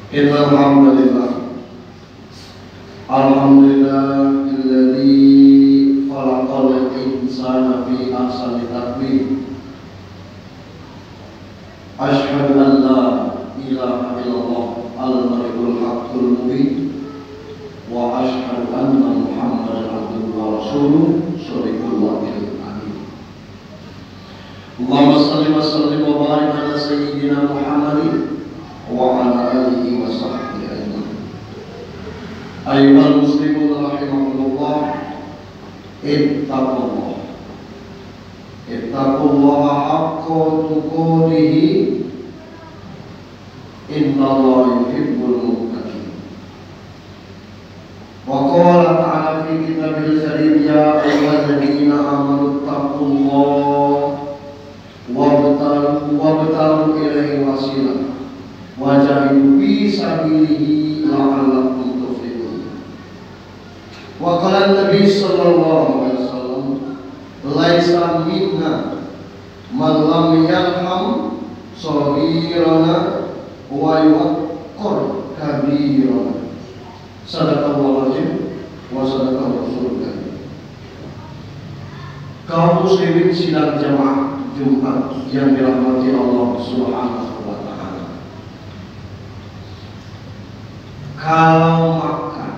Innal hamdalillah, alhamdulillahilladzi khalaqal insana fi ahsani taqwim. Asyhadu an la ilaha illallah al-malikul haqqul mubin wa asyhadu anna Muhammadan abduhu wa rasuluh shadiqul wa'id amin. Allahumma shalli wa sallim wa barik ala sayyidina Muhammadin wa ala alihi wa sahbihi ajma'in. Ayyuhal muslimun rahimakumullah, ittaqullah haqqa tuqatih, innallaha yuhibbul muttaqin. Wa qala ta'ala fi kitabil karim, ya ayyuhalladzina amanu ittaqullaha wabtagu ilaihi wasilah wajahidu fi sabilihi la'allakum tuflihun. Wa qala Nabi sallallahu alaihi wasallam, laisa minna man lam yarham shaghirana wa yuqir kabirana. Sadaqallahu azim wa sadaqar rasulul karim. Kaum muslimin sidang jamaah Jumat yang dirahmati Allah Subhanahu wa ta'ala, kalau makan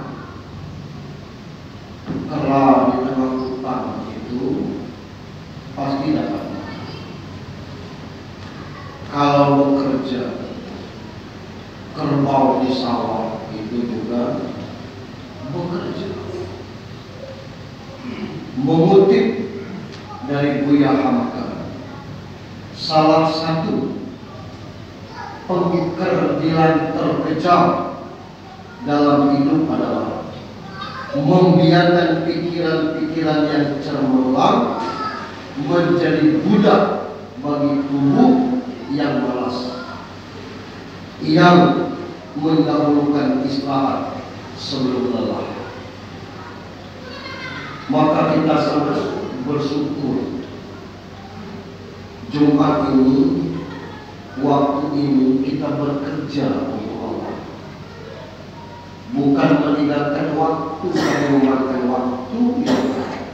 kerah di tengah hutan itu pasti dapat makan. Kalau bekerja kerbau di sawah itu juga bekerja. Mengutip dari Buya Hamka, salah satu pekerjaan terkejam dalam hidup adalah membiarkan pikiran-pikiran yang cemerlang menjadi budak bagi tubuh yang malas, yang mendahulukan istirahat sebelum lelah. Maka kita sangat bersyukur Jumat ini, waktu ini kita bekerja untuk Allah, bukan meninggalkan waktu dan memakan waktu yang lain.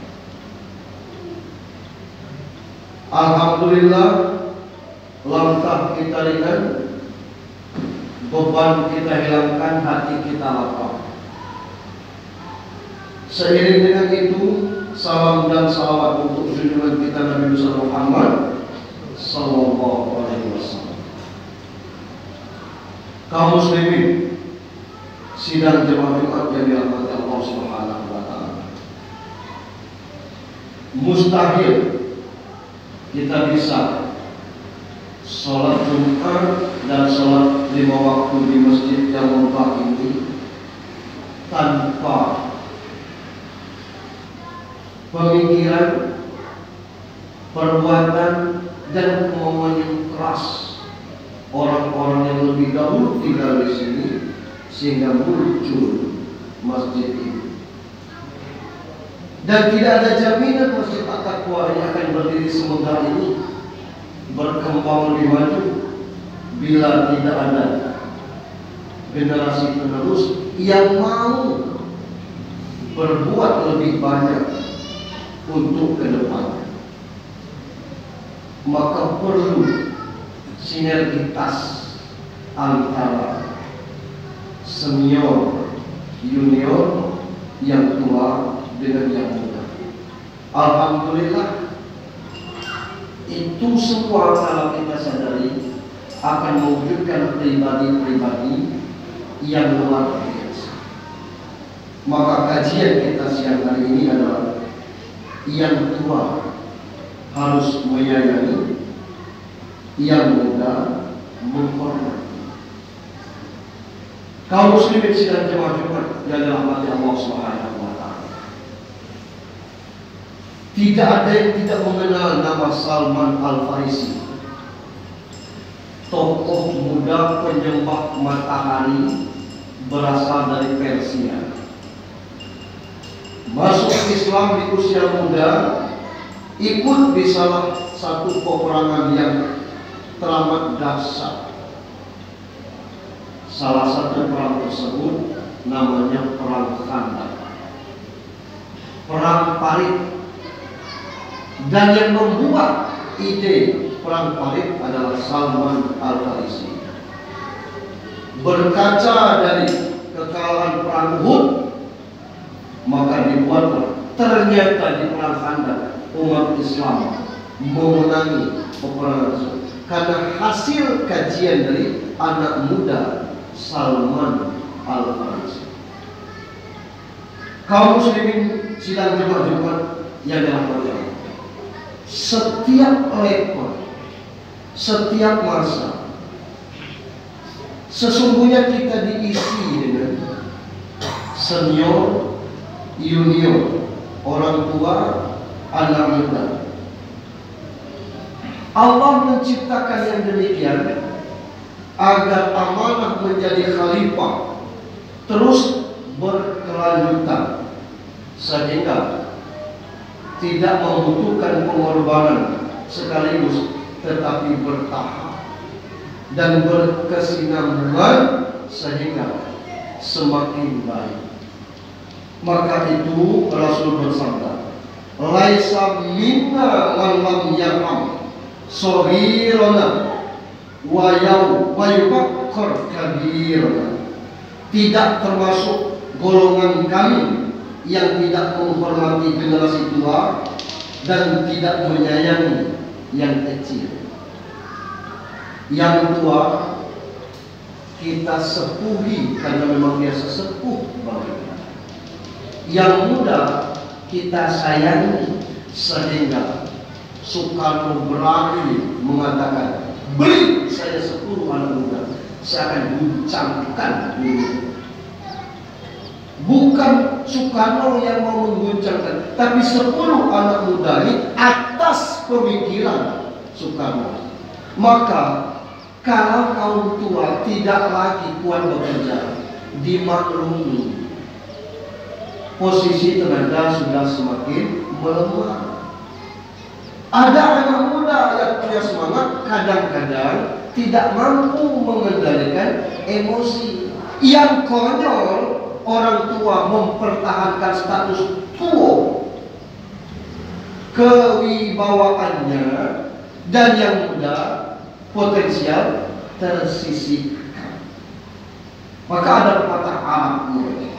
Alhamdulillah, langkah kita ringan, beban kita hilangkan, hati kita lapang. Seiring dengan itu, salam dan salawat untuk junjungan kita Nabi Muhammad sallallahu alaihi wasallam. Kaum muslimin sidang jemaah Jumat yang dirahmati Allah Subhanahu wa ta'ala, mustahil kita bisa sholat Jumat dan sholat 5 waktu di masjid yang mutlak ini tanpa pemikiran, perbuatan dan kemauan yang keras orang-orang yang lebih dahulu tinggal di sini sehingga muncul masjid ini. Dan tidak ada jaminan masjid At-Taqwa yang akan berdiri semoga ini berkembang lebih maju bila tidak ada generasi penerus yang mau berbuat lebih banyak untuk ke depan. Maka perlu sinergitas antara senior, junior, yang tua dengan yang muda. Alhamdulillah, itu semua kalau kita sadari akan mewujudkan pribadi-pribadi yang luar biasa. Maka kajian kita siang hari ini adalah yang tua harus menyayangi, yang muda menghormati. Kaum muslimin sidang jemaah Jumat yang dirahmati Allah Subhanahu wa ta'ala, tidak ada yang tidak mengenal nama Salman Al-Farisi, tokoh muda penyembah matahari berasal dari Persia. Masuk Islam di usia muda, ikut di salah satu peperangan yang teramat dahsyat Salah satu perang tersebut namanya Perang Khandaq, Perang Parit. Dan yang membuat ide Perang Parit adalah Salman Al-Farisi. Berkaca dari kekalahan Perang Uhud, maka dibuatlah. Ternyata di Perang Khandaq umat Islam memenangi peperangan tersebut karena hasil kajian dari anak muda Salman Al-Farisi. Kaum muslimin sidang Jumat yang dirahmati Allah, setiap level, setiap masa, sesungguhnya kita diisi dengan senior, junior, orang tua, anak muda. Allah menciptakan yang demikian agar amanah menjadi khalifah terus berkelanjutan, sehingga tidak membutuhkan pengorbanan sekaligus, tetapi bertahap dan berkesinambungan sehingga semakin baik. Maka itu Rasul bersabda, laisa minna man lam yarham saghirana wa yubakkar kabirana. Tidak termasuk golongan kami yang tidak menghormati generasi tua dan tidak menyayangi yang kecil. Yang tua kita sepuhi karena memang dia sesepuh bagi kita. Yang muda kita sayangi sehingga Soekarno berani mengatakan, beri saya 10 anak muda, saya akan guncangkan dunia. Bukan Soekarno yang mau mengguncangkan, tapi 10 anak muda ini atas pemikiran Soekarno. Maka kalau kaum tua tidak lagi kuat bekerja, dimaklumi, posisi tenaga sudah semakin melemah. Ada anak muda yang punya semangat, kadang-kadang tidak mampu mengendalikan emosi. Yang konyol, orang tua mempertahankan status quo kewibawaannya, dan yang muda potensial tersisihkan. Maka ada pepatah Arabnya,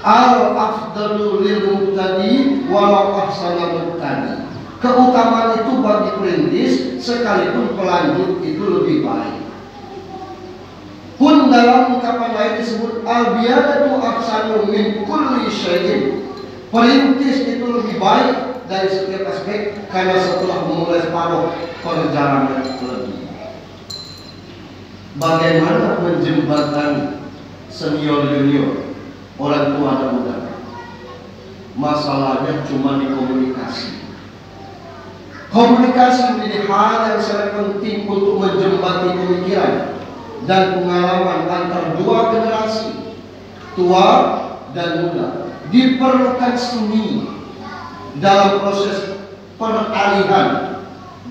al-afdalu lil mubtadi walau ahsana mubtadi. Keutamaan itu bagi perintis sekalipun pelanjut itu lebih baik. Pun dalam ungkapan lain disebut al-biyadatu ahsanu min kulli syai'in. Perintis itu lebih baik dari setiap aspek karena setelah memulai separuh perjalanan lebih. Bagaimana menjembatani senior junior, orang tua dan muda? Masalahnya cuma di komunikasi. Komunikasi menjadi hal yang sangat penting untuk menjembati pemikiran dan pengalaman antar dua generasi, tua dan muda. Diperlukan seni dalam proses peralihan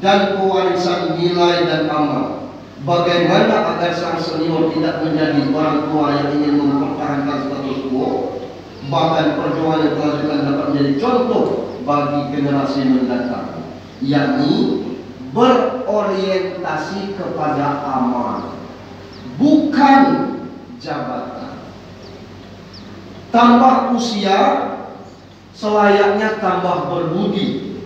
dan pewarisan nilai dan amal. Bagaimana agar sang senior tidak menjadi orang tua yang ingin mempertahankan status quo, bahkan perjuangan yang kelanjutan dapat menjadi contoh bagi generasi mendatang, yakni berorientasi kepada amal, bukan jabatan. Tambah usia selayaknya tambah berbudi,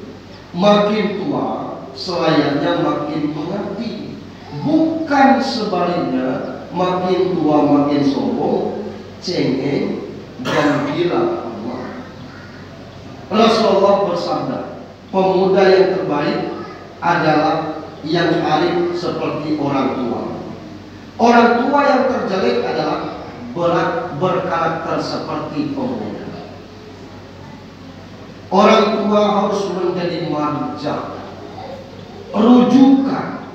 makin tua selayaknya makin mengerti, bukan sebaliknya makin tua makin sombong, cengeng dan gila. Rasulullah bersabda, pemuda yang terbaik adalah yang arif seperti orang tua. Orang tua yang terjelek adalah berkarakter seperti pemuda. Orang tua harus menjadi marja, rujukan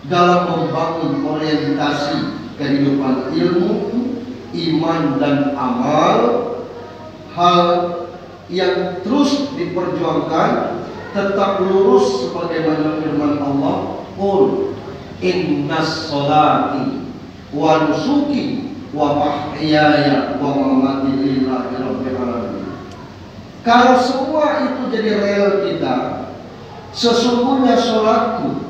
dalam membangun orientasi kehidupan ilmu, iman dan amal, hal yang terus diperjuangkan tetap lurus sebagaimana firman Allah, qul innas sholati wa nusuki wa mahyaya wa mamati lillahi rabbil alamin. Kalau semua itu jadi real kita, sesungguhnya sholatku,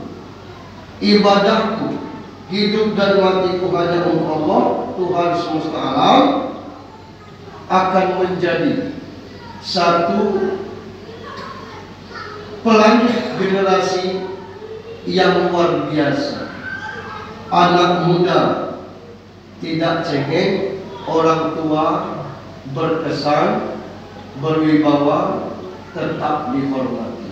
ibadahku, hidup dan matiku hanya untuk Allah, Tuhan semesta alam, akan menjadi satu pelanjut generasi yang luar biasa. Anak muda tidak cengeng, orang tua berkesan, berwibawa, tetap dihormati.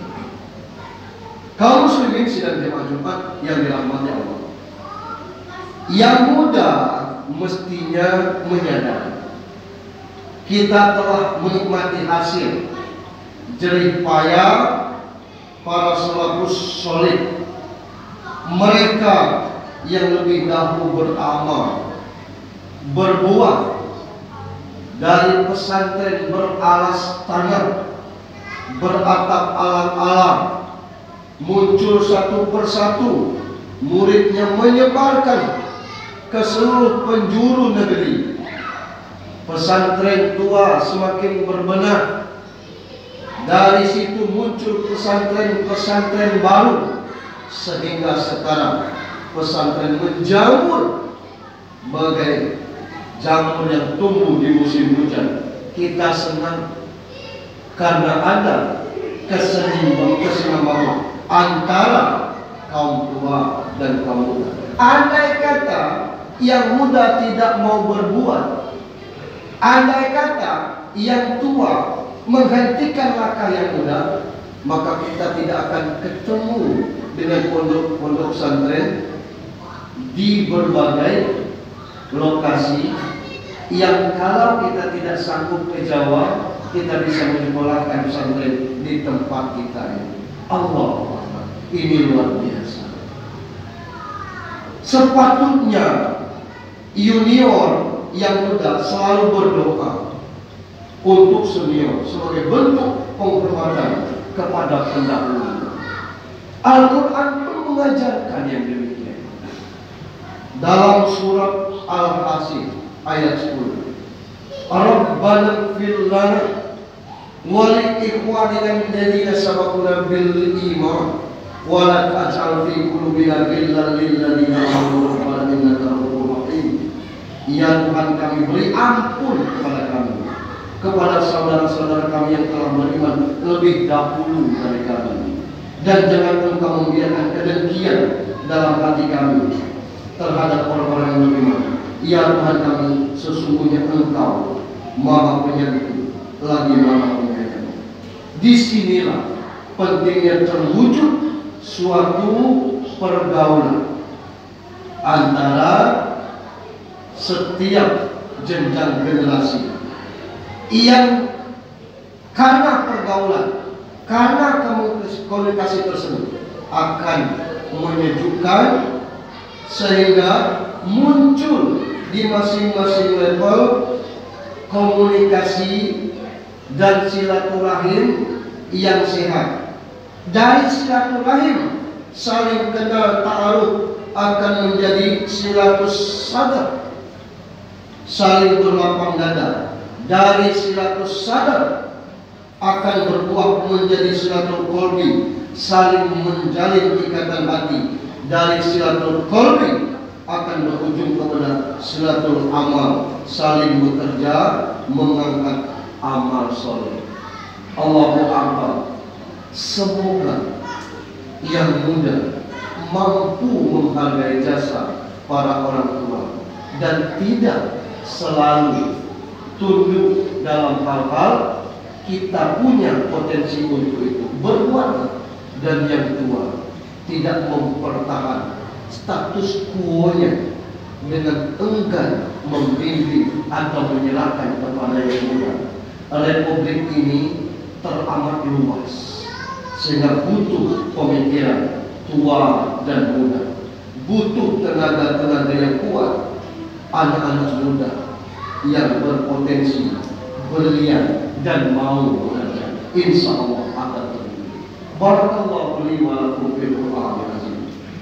Kaum muslimin sidang jemaah Jumat yang dirahmati Allah, yang muda mestinya menyadari kita telah menikmati hasil jerih payah para salafus soleh, mereka yang lebih dahulu beramal, berbuah dari pesantren beralas tanah, beratap alam-alam, muncul satu persatu, muridnya menyebarkan ke seluruh penjuru negeri. Pesantren tua semakin berbenah. Dari situ muncul pesantren-pesantren baru, sehingga sekarang pesantren menjamur bagai jamur yang tumbuh di musim hujan. Kita senang karena ada keseimbangan antara kaum tua dan kaum muda. Andai kata yang muda tidak mau berbuat, andai kata yang tua menghentikan langkah yang muda, maka kita tidak akan ketemu dengan pondok-pondok pesantren di berbagai lokasi yang kalau kita tidak sanggup ke Jawa, kita bisa menyekolahkan pesantren di tempat kita ini. Allah, ini luar biasa. Sepatutnya junior yang muda selalu berdoa untuk senior sebagai bentuk penghormatan kepada pendahulu. Al-Quran pun mengajarkan yang demikian. Dalam surat Al-Hasr ayat 10, Rabbana ighfir lana wa li ikhwanina alladziina sabaquna bil iman wa la taj'al fi qulubina ghillan lil ladziina amanu rabbana innaka ra'ufur rahim. Ya Tuhan, kami beri ampun kepada kami, kepada saudara-saudara kami yang telah beriman lebih dahulu dari kami, dan jangan Engkau membiarkan kedengkian dalam hati kami terhadap orang-orang yang beriman. Ya Tuhan kami, sesungguhnya Engkau Maha Penyayang lagi Maha Penyayang. Disinilah pentingnya terwujud suatu pergaulan antara setiap jenjang generasi yang karena pergaulan, karena komunikasi tersebut akan menyejukkan, sehingga muncul di masing-masing level komunikasi dan silaturahim yang sehat. Dari silaturahim saling kenal ta'aruf akan menjadi silatus sadar, saling berlapang dada. Dari silatus sadar akan berbuah menjadi silatul qalbi, saling menjalin ikatan hati. Dari silatul qalbi akan berujung kepada silatul amal, saling bekerja mengangkat amal soleh. Allahu Akbar. Semoga yang muda mampu menghargai jasa para orang tua dan tidak selalu tunduk dalam hal-hal kita punya potensi untuk itu, berbuat. Dan yang tua tidak mempertahankan status quo-nya dengan enggan membimbing atau menyerahkan kepada yang muda. Republik ini teramat luas, sehingga butuh pemikiran tua dan muda, butuh tenaga-tenaga yang kuat, anak-anak muda yang berpotensi, brilian dan mau bekerja. Insya Allah akan terwujud. Barakallahu li wa lakum fil Qur'anil azim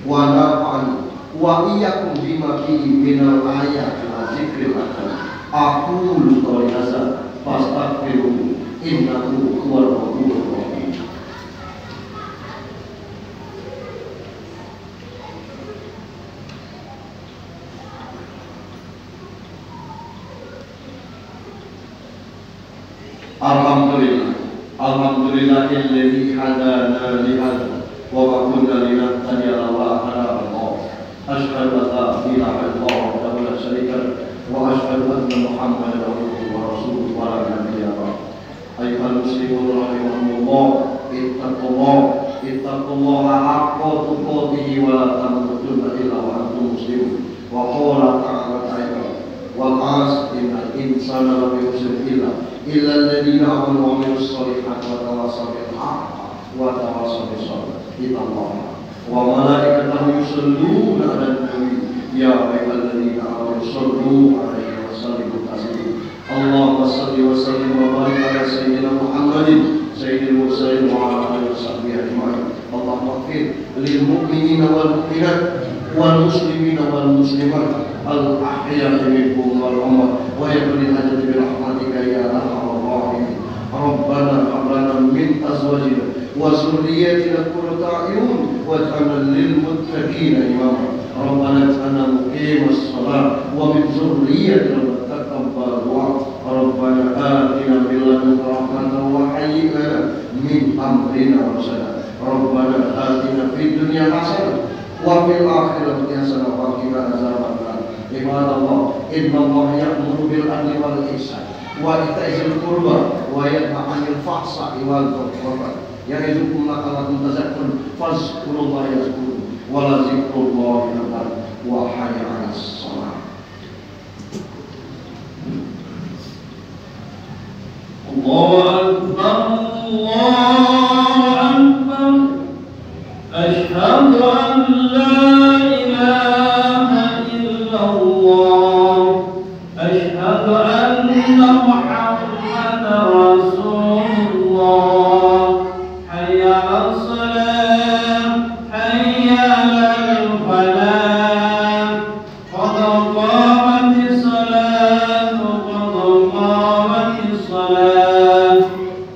wa nafa'ani wa iyyakum bima fihi minal ayatil azim. dzikril hakim. Aqulu qawli hadza fastaghfiruhu innahu huwal ghafurur rahim. Alhamdulillahilladzi hadana li hadza wa ma kunna linahtadiya lawla an hadana Allah. Asyhadu an la ilaha illallah wahdahu la syarika lahu wa asyhadu anna Muhammadan abduhu wa rasuluhu wa la nabiyya ba'dahu. Ayyuhal muslimun rahimakumullah, ittaqullaha haqqa tuqatih wa la tamutunna illa wa antum muslimun. Wa qala ta'ala wal 'asri innal insana lafi khusr illa alladziina aamanu wa 'amilus shalihati wa tawassaw bil haqqi wa tawassaw bis sabr. Innallaha wa malaikatahu yusholluna 'alan nabi ya ayyuhalladziina aamanu shollu 'alaihi wa sallimu taslima. Allahumma shalli wa sallim wa barik 'ala sayyidina Muhammadin sayyidil mursalin wa 'ala alihi wa sahbihi ajma'in. Allahumma ighfir lil mu'minina wal mu'minat wal muslimina wal muslimat al ahya'i minhum wal amwat wa yaqdi hajati bi rahmatika ya arhamar rahimin. Rabbana hab lana min azwajina wa dhurriyyatina qurrata a'yun waj'alna lil muttaqina imama. Rabbana ij'alna muqimas shalah wa min dhurriyyatina taqabbal du'a. Rabbana atina min ladunka rahmatan wa hayyi lana min amrina rashada. Rabbana atina fid dunya hasanah wa fil akhirati hasanah wa qina adzabannar. Ibadallah, innallaha ya'muru bil 'adli wal ihsan wa ita'i dzil qurba wa yanha 'anil fahsya'i wal munkar. Ya'idukum la'allakum tadhakkarun. Fazkurullaha yazkurkum wa la dzikrullahi akbar wa hayya 'alas shalah. Allahu akbar, Allahu akbar. Asyhadu an la ilaha illallah. Asyhadu anna Muhammadar Rasulullah. Hayya 'alas salam, hayya 'alal falah. Qad qamatis salatu, qad qamatis salat.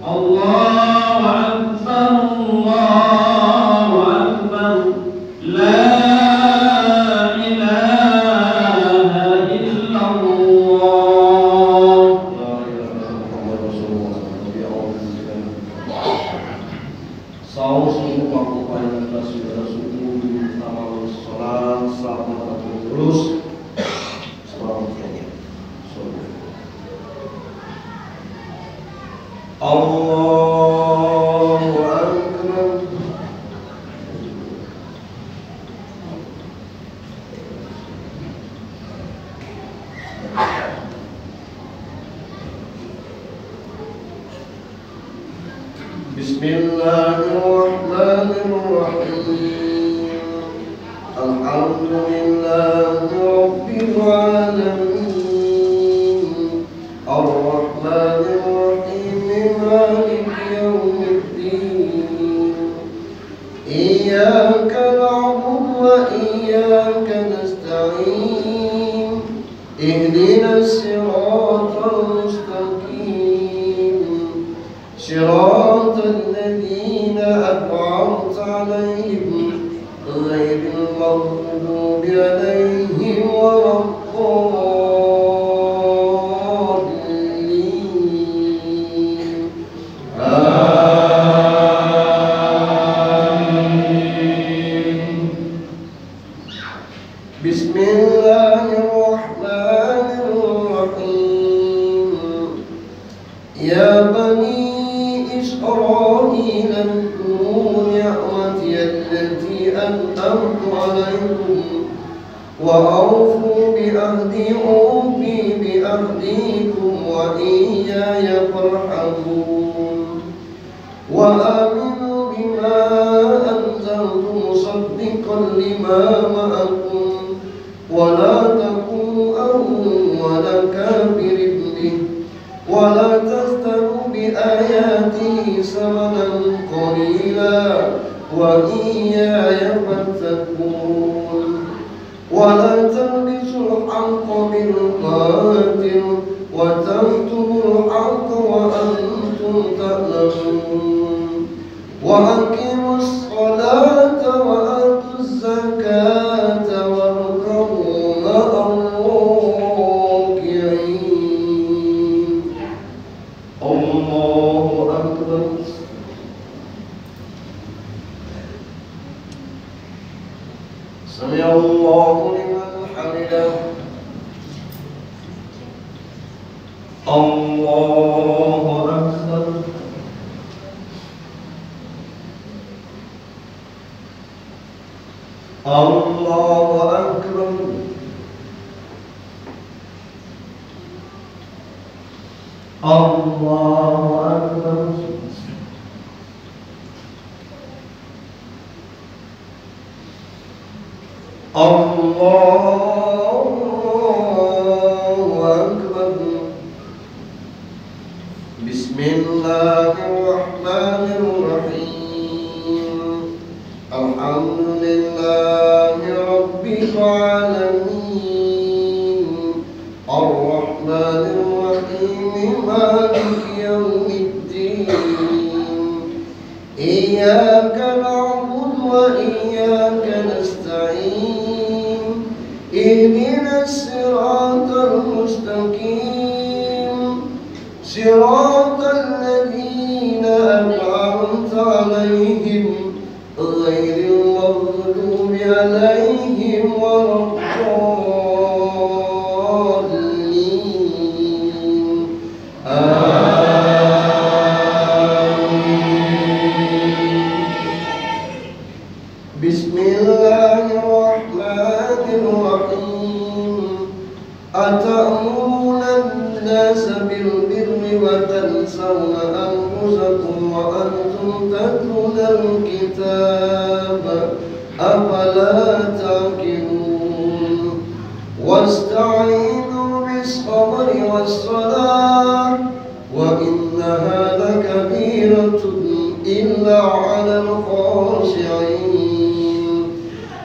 Allahu akbar, Allahu akbar. La ilaha illallah. La ilaha illallah Rasulullah. Saus untuk melakukan tasbih subuh tamal salat salat terus Allahu akbar. Bismillahirrahmanirrahim. Alhamdulillahi rabbil alamin. Ar-Rahmanir Rahim, Maliki yawmiddin. Iyyaka na'budu wa iyyaka nasta'in. Ihdinas siratal mustaqim. Siratal ladzina an'amta 'alaihim ghairil maghdubi 'alaihim waladdallin. Amin. Bismillahirrahmanirrahim. Ya bani Israil اذكروا نعمتي التي أنعمت عليكم وأوفوا بعهدي أوفي بعهدكم وإياي فارحبون. وآمنوا بما أنزلت مصدقا لما معكم ولا تكونوا أول كافر به ولا تشتروا بآياتي ثمنا قليلا وإياي فاتقون. ولا تلبسوا الحق بالباطل وتكتموا الحق وأنتم تعلمون وأقيموا الصلاة وآتوا الزكاة واركعوا مع الراكعين. الله أكبر. سمع الله لمن حمده. الله أكبر. الله أكبر. الله أكبر. الله أكبر. بسم الله الرحمن الرحيم. الحمد لله رب العالمين الرحمن الرحيم مالك يوم الدين إياك نعبد وإياك نستعين اهدنا الصراط المستقيم صراط الذين أنعمت عليهم غير المغضوب عليهم ولا الضالين. آمين. بسم الله الرحمن الرحيم. أتأمرون الناس بالبر وتنسون أنفسكم وأنتم تتلون الكتاب أفلا تعقلون واستعينوا بالصبر والصلاة وإنها لكبيرة إلا على الخاشعين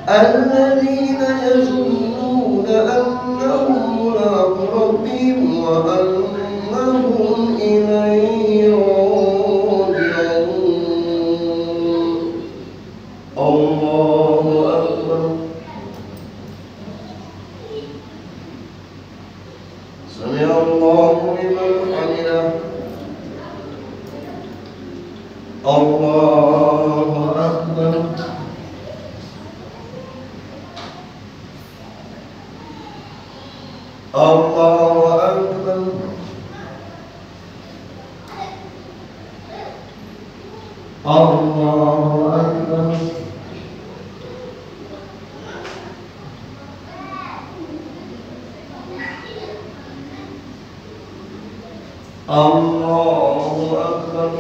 الذين يظنون أنهم ملاقو ربهم وأنهم إليه راجعون. الله أكبر. سمع الله لمن حمده. الله أكبر. الله أكبر. الله أكبر. الله أكبر.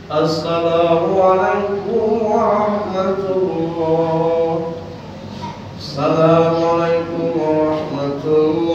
السلام عليكم ورحمة الله. السلام عليكم ورحمة الله.